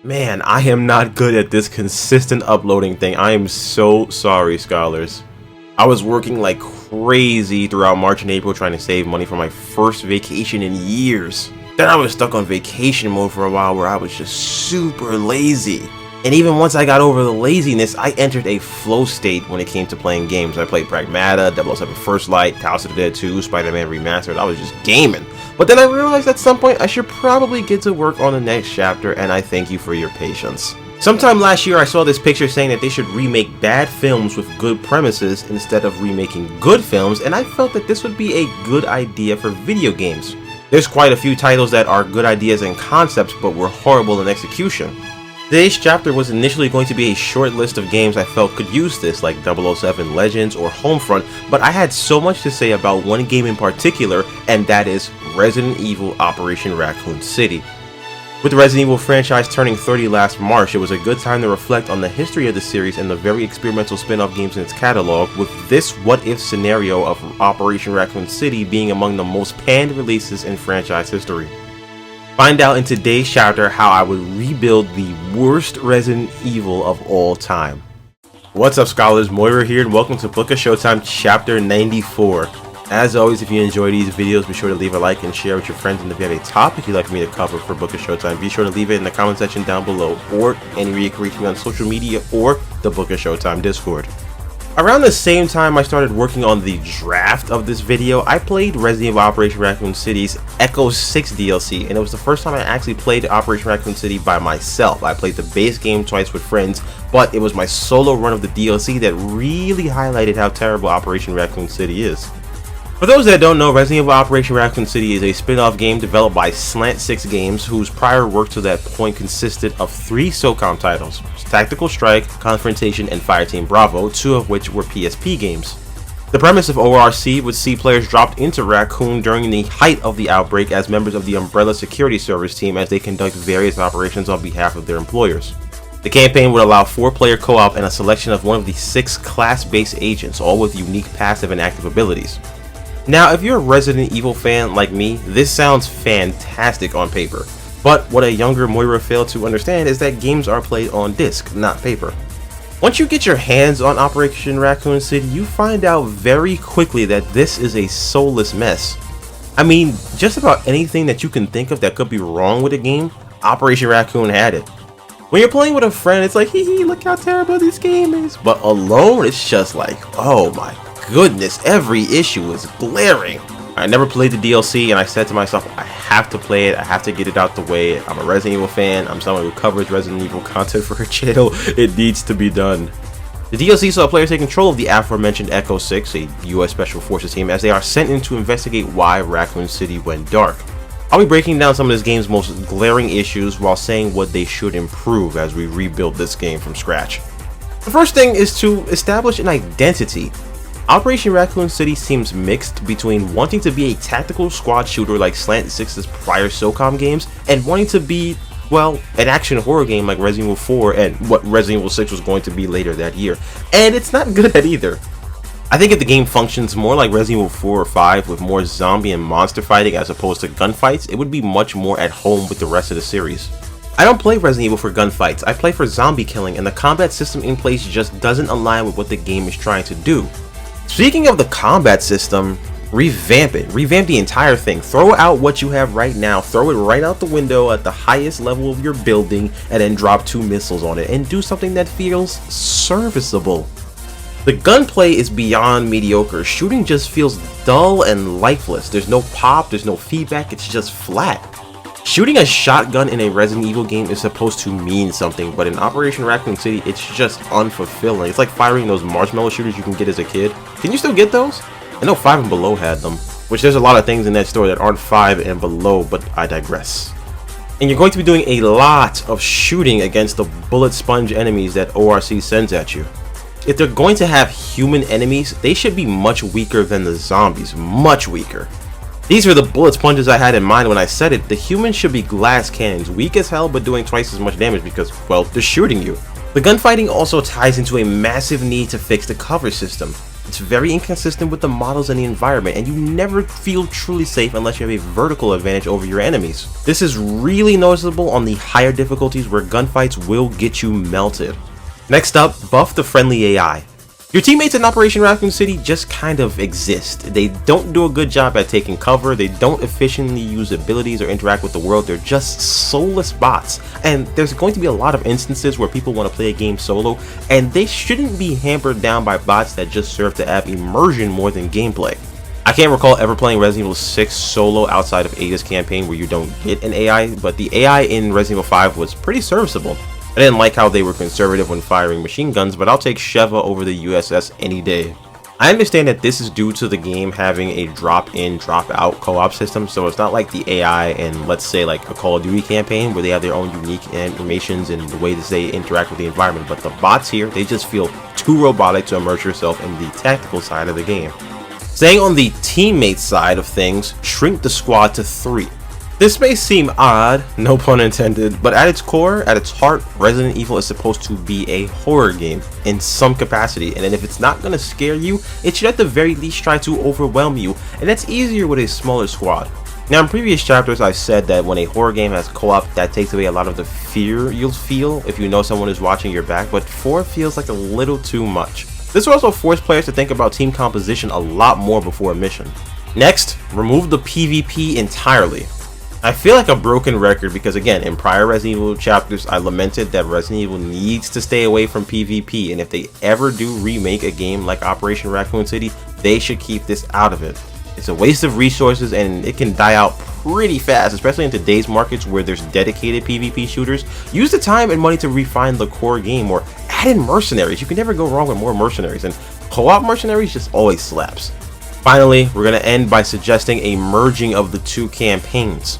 Man, I am not good at this consistent uploading thing. I am so sorry, scholars. I was working like crazy throughout March and April trying to save money for my first vacation in years. Then I was stuck on vacation mode for a while where I was just super lazy. And even once I got over the laziness, I entered a flow state when it came to playing games. I played Pragmata, 007 First Light, House of the Dead 2, Spider-Man Remastered. I was just gaming. But then I realized at some point I should probably get to work on the next chapter, and I thank you for your patience. Sometime last year I saw this picture saying that they should remake bad films with good premises instead of remaking good films, and I felt that this would be a good idea for video games. There's quite a few titles that are good ideas and concepts but were horrible in execution. Today's chapter was initially going to be a short list of games I felt could use this, like 007 Legends or Homefront, but I had so much to say about one game in particular, and that is Resident Evil Operation Raccoon City. With the Resident Evil franchise turning 30 last March, it was a good time to reflect on the history of the series and the very experimental spin-off games in its catalog, with this what-if scenario of Operation Raccoon City being among the most panned releases in franchise history. Find out in today's chapter how I would rebuild the worst Resident Evil of all time. What's up, scholars? Moira here, and welcome to Book of Showtime Chapter 94. As always, if you enjoy these videos, be sure to leave a like and share with your friends, and if you have a topic you'd like me to cover for Book of Showtime, be sure to leave it in the comment section down below, or anywhere you can reach me on social media or the Book of Showtime Discord. Around the same time I started working on the draft of this video, I played Resident Evil Operation Raccoon City's Echo 6 DLC, and it was the first time I actually played Operation Raccoon City by myself. I played the base game twice with friends, but it was my solo run of the DLC that really highlighted how terrible Operation Raccoon City is. For those that don't know, Resident Evil Operation Raccoon City is a spin-off game developed by Slant 6 Games, whose prior work to that point consisted of 3 SOCOM titles: Tactical Strike, Confrontation, and Fireteam Bravo, 2 of which were PSP games. The premise of ORC would see players dropped into Raccoon during the height of the outbreak as members of the Umbrella Security Service team as they conduct various operations on behalf of their employers. The campaign would allow 4-player co-op and a selection of one of the 6 class-based agents, all with unique passive and active abilities. Now, if you're a Resident Evil fan like me, this sounds fantastic on paper, but what a younger Moira failed to understand is that games are played on disc, not paper. Once you get your hands on Operation Raccoon City, you find out very quickly that this is a soulless mess. I mean, just about anything that you can think of that could be wrong with a game, Operation Raccoon had it. When you're playing with a friend, it's like, hee, look how terrible this game is, but alone, it's just like, oh my goodness, every issue is glaring. I never played the DLC, and I said to myself, I have to play it, I have to get it out the way. I'm a Resident Evil fan, I'm someone who covers Resident Evil content for her channel, it needs to be done. The DLC saw players take control of the aforementioned Echo 6, a US Special Forces team, as they are sent in to investigate why Raccoon City went dark. I'll be breaking down some of this game's most glaring issues while saying what they should improve as we rebuild this game from scratch. The first thing is to establish an identity. Operation Raccoon City seems mixed between wanting to be a tactical squad shooter like Slant 6's prior SOCOM games and wanting to be, well, an action horror game like Resident Evil 4 and what Resident Evil 6 was going to be later that year. And it's not good at either. I think if the game functions more like Resident Evil 4 or 5 with more zombie and monster fighting as opposed to gunfights, it would be much more at home with the rest of the series. I don't play Resident Evil for gunfights, I play for zombie killing, and the combat system in place just doesn't align with what the game is trying to do. Speaking of the combat system, revamp it. Revamp the entire thing. Throw out what you have right now, throw it right out the window at the highest level of your building, and then drop 2 missiles on it, and do something that feels serviceable. The gunplay is beyond mediocre. Shooting just feels dull and lifeless. There's no pop, there's no feedback, it's just flat. Shooting a shotgun in a Resident Evil game is supposed to mean something, but in Operation Raccoon City, it's just unfulfilling. It's like firing those marshmallow shooters you can get as a kid. Can you still get those? I know 5 and Below had them, which there's a lot of things in that store that aren't 5 and Below, but I digress. And you're going to be doing a lot of shooting against the bullet sponge enemies that ORC sends at you. If they're going to have human enemies, they should be much weaker than the zombies, much weaker. These are the bullet sponges I had in mind when I said it. The humans should be glass cannons, weak as hell but doing twice as much damage because, well, they're shooting you. The gunfighting also ties into a massive need to fix the cover system. It's very inconsistent with the models and the environment, and you never feel truly safe unless you have a vertical advantage over your enemies. This is really noticeable on the higher difficulties where gunfights will get you melted. Next up, buff the friendly AI. Your teammates in Operation Raccoon City just kind of exist. They don't do a good job at taking cover, they don't efficiently use abilities or interact with the world, they're just soulless bots. And there's going to be a lot of instances where people want to play a game solo, and they shouldn't be hampered down by bots that just serve to add immersion more than gameplay. I can't recall ever playing Resident Evil 6 solo outside of Ada's campaign where you don't get an AI, but the AI in Resident Evil 5 was pretty serviceable. I didn't like how they were conservative when firing machine guns, but I'll take Sheva over the USS any day. I understand that this is due to the game having a drop-in, drop-out co-op system, so it's not like the AI in, let's say, like a Call of Duty campaign where they have their own unique animations and the way that they interact with the environment, but the bots here, they just feel too robotic to immerse yourself in the tactical side of the game. Staying on the teammate side of things, shrink the squad to 3. This may seem odd, no pun intended, but at its core, at its heart, Resident Evil is supposed to be a horror game in some capacity, and if it's not gonna scare you, it should at the very least try to overwhelm you, and that's easier with a smaller squad. Now in previous chapters I've said that when a horror game has co-op, that takes away a lot of the fear you'll feel if you know someone is watching your back, but 4 feels like a little too much. This will also force players to think about team composition a lot more before a mission. Next, remove the PvP entirely. I feel like a broken record because again, in prior Resident Evil chapters, I lamented that Resident Evil needs to stay away from PvP, and if they ever do remake a game like Operation Raccoon City, they should keep this out of it. It's a waste of resources and it can die out pretty fast, especially in today's markets where there's dedicated PvP shooters. Use the time and money to refine the core game or add in mercenaries. You can never go wrong with more mercenaries, and co-op mercenaries just always slaps. Finally, we're going to end by suggesting a merging of the 2 campaigns.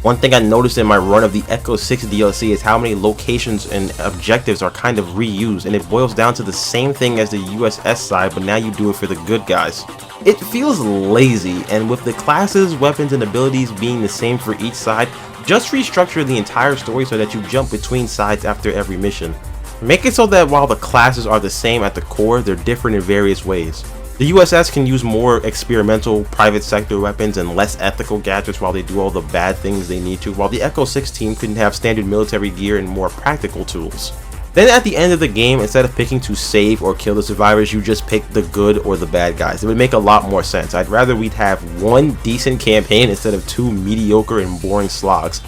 One thing I noticed in my run of the Echo 6 DLC is how many locations and objectives are kind of reused, and it boils down to the same thing as the USS side, but now you do it for the good guys. It feels lazy, and with the classes, weapons, and abilities being the same for each side, just restructure the entire story so that you jump between sides after every mission. Make it so that while the classes are the same at the core, they're different in various ways. The USS can use more experimental private sector weapons and less ethical gadgets while they do all the bad things they need to, while the Echo 6 team can have standard military gear and more practical tools. Then at the end of the game, instead of picking to save or kill the survivors, you just pick the good or the bad guys. It would make a lot more sense. I'd rather we'd have one decent campaign instead of 2 mediocre and boring slogs.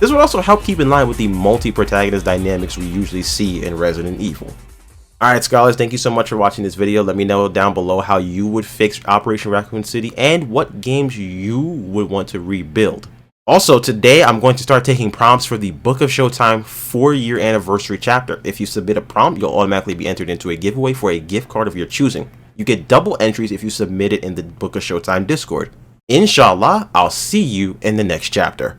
This would also help keep in line with the multi-protagonist dynamics we usually see in Resident Evil. Alright scholars, thank you so much for watching this video. Let me know down below how you would fix Operation Raccoon City and what games you would want to rebuild. Also, today I'm going to start taking prompts for the Book of Showtime 4-year anniversary chapter. If you submit a prompt, you'll automatically be entered into a giveaway for a gift card of your choosing. You get double entries if you submit it in the Book of Showtime Discord. Inshallah, I'll see you in the next chapter.